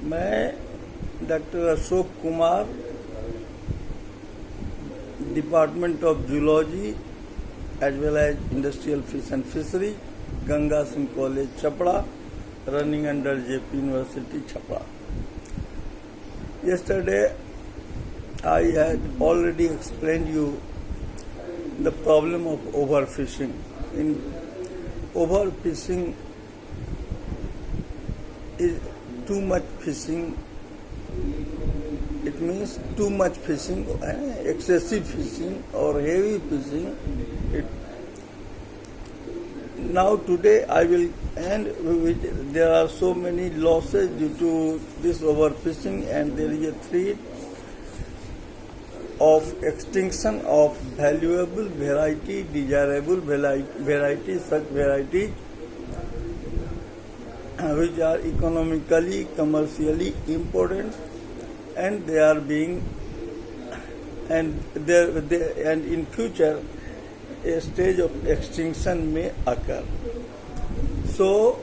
मैं doctor Ashok Kumar, department of zoology as well as industrial fish and fishery, Ganga Singh College Chhapra, running under JP University Chhapra. Yesterday I had already explained you the problem of overfishing. In overfishing is too much fishing. It means too much fishing, excessive fishing or heavy fishing. Now today I will end with, there are so many losses due to this overfishing, and there is a threat of extinction of valuable variety, desirable variety, such varieties which are economically, commercially important, and they are being, and in future a stage of extinction may occur. So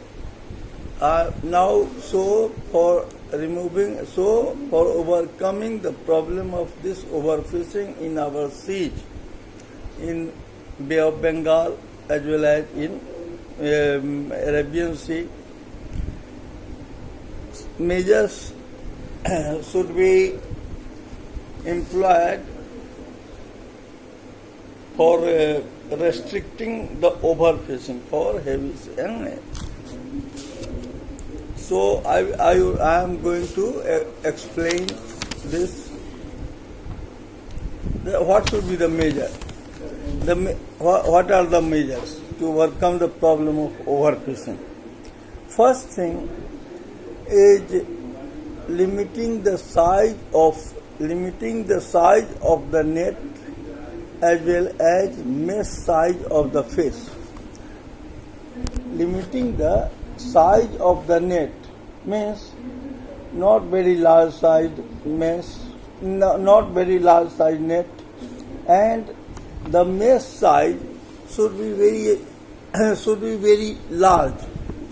for overcoming the problem of this overfishing in our seas, in Bay of Bengal as well as in Arabian Sea, measures should be employed for restricting the overfishing for heavy sea. So I am going to explain this. What should be the measure? What are the measures to overcome the problem of overfishing? First thing is limiting the size of the net as well as mesh size of the fish. Limiting the size of the net means not very large size mesh, not very large size net, and the mesh size should be very large,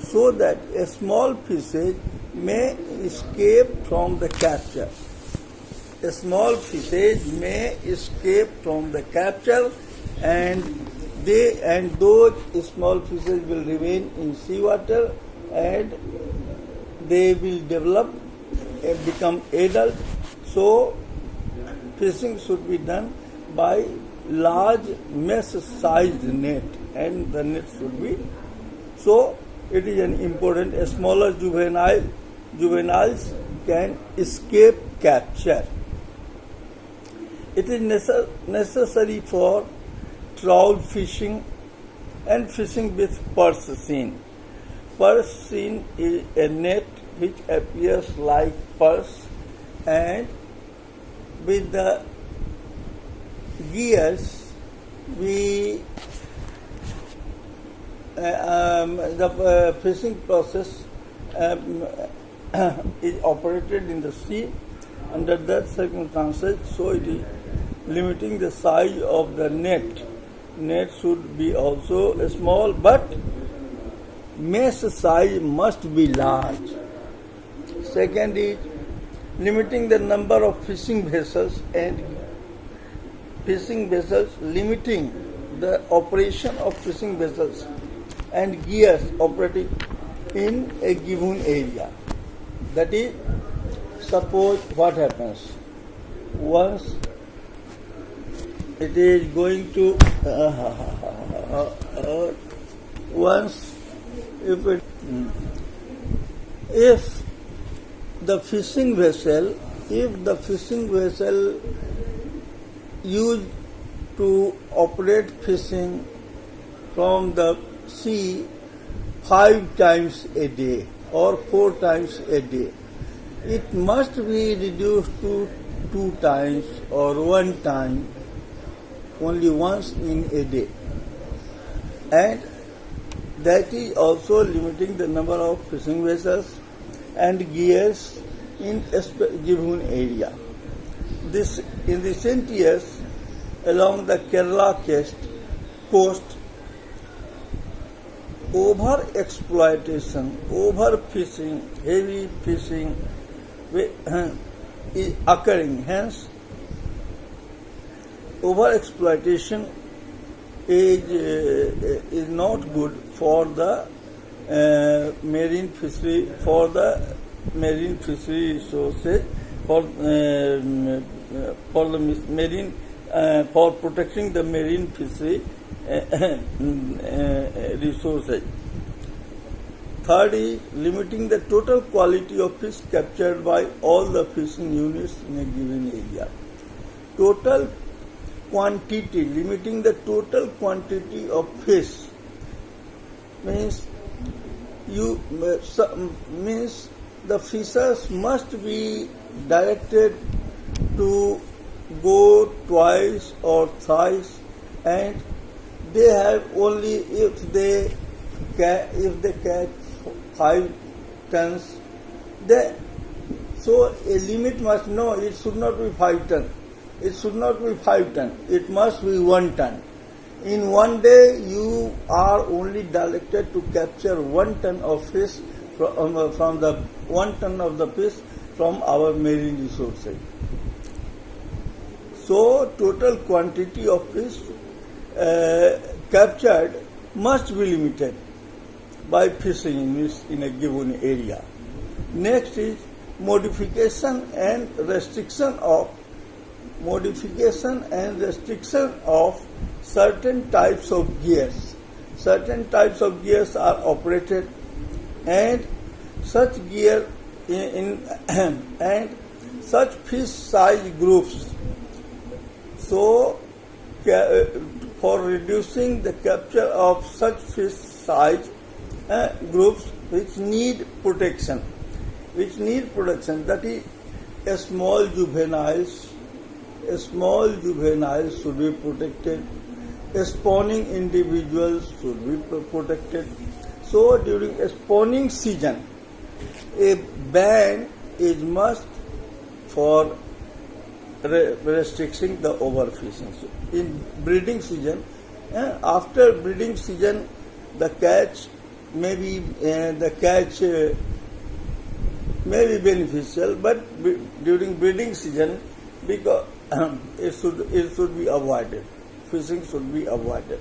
so that a small fishes may escape from the capture. A small fishes may escape from the capture, and those small fishes will remain in seawater, and they will develop and become adult. So fishing should be done by large mesh-sized net, and the net should be. So it is an important. A smaller juveniles can escape capture. It is necessary for trout fishing and fishing with purse seine. Purse seine is a net which appears like purse, and with the gears the fishing process is operated in the sea under that circumstances, so it is limiting the size of the net. Net should be also small, but mesh size must be large. Second is limiting the number of fishing vessels, limiting the operation of fishing vessels and gears operating in a given area. That is, suppose what happens once it is going to if the fishing vessel used to operate fishing from the sea 5 times a day or 4 times a day, it must be reduced to 2 times or 1 time, only once in a day. And that is also limiting the number of fishing vessels and gears in a given area. This in recent years, along the Kerala coast, over-exploitation, overfishing, heavy fishing is occurring. Hence, overexploitation is not good for the marine fishery, resources, for the marine, for protecting the marine fishery resources. Third is limiting the total quality of fish captured by all the fishing units in a given area. Total quantity, limiting the total quantity of fish means the fishers must be directed to go twice or thrice, and they have only if they catch 5 tons. So a limit must know it should not be 5 tons. It should not be 5 tons. It must be 1 ton. In one day, you are only directed to capture 1 ton of fish from the 1 ton of the fish from our marine resources. So, total quantity of fish captured must be limited by fishing in a given area. Next is modification and restriction of certain types of gears. Certain types of gears are operated, and such gear and such fish size groups. So, for reducing the capture of such fish size groups which need protection, that is, small juveniles should be protected, spawning individuals should be protected. So during a spawning season, a ban is must for restricting the overfishing. So in breeding season, after breeding season, the catch may be beneficial, but during breeding season, because it should be avoided. Fishing should be avoided.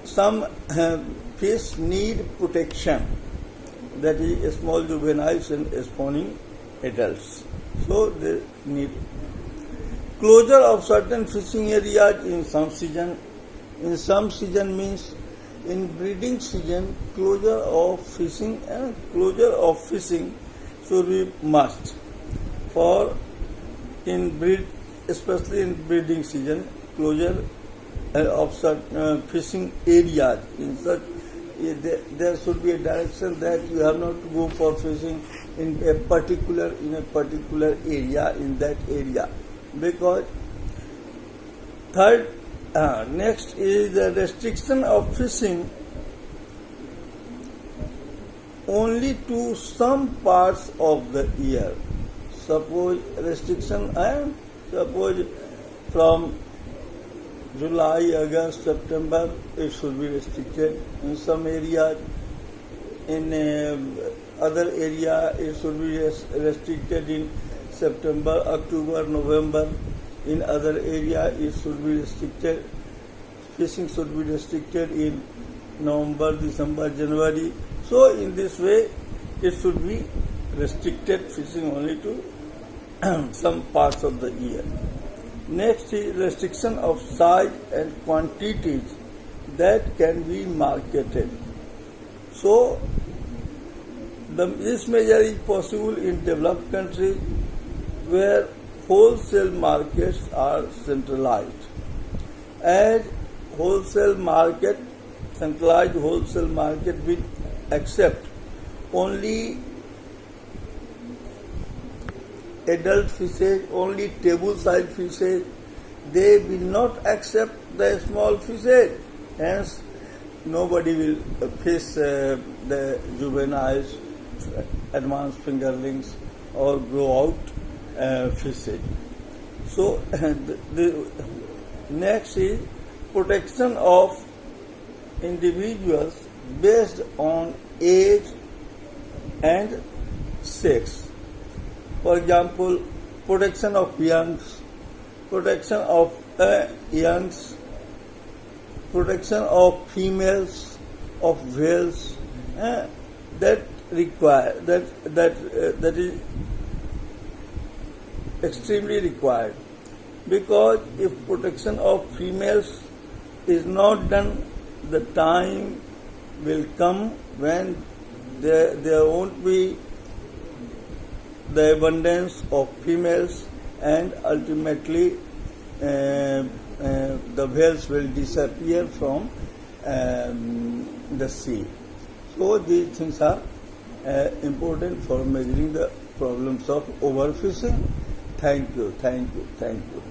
Some fish need protection, that is, small juveniles and spawning adults. So they need closure of certain fishing areas in some season. In some season means in breeding season, closure of fishing should be must. For especially in breeding season, closure of certain fishing areas. In such, there should be a direction that you have not to go for fishing in a particular area, in that area. Because next is the restriction of fishing only to some parts of the year. Suppose from July, August, September, it should be restricted. In some areas, in other area, it should be restricted in September, October, November. In other area, it should be restricted. Fishing should be restricted in November, December, January. So, in this way, it should be restricted fishing only to some parts of the year. Next is restriction of size and quantities that can be marketed. So, this measure is possible in developed countries where wholesale markets are centralized. As centralized wholesale market will accept only adult fishes, only table size fishes. They will not accept the small fishes. Hence, nobody will fish the juveniles, advanced fingerlings, or grow out fishes. So, the next is protection of individuals based on age and sex. For example, protection of youngs, protection of youngs, protection of females, of whales, that is extremely required, because if protection of females is not done, the time will come when there won't be the abundance of females, and ultimately the whales will disappear from the sea. So these things are important for measuring the problems of overfishing. Thank you, thank you, thank you.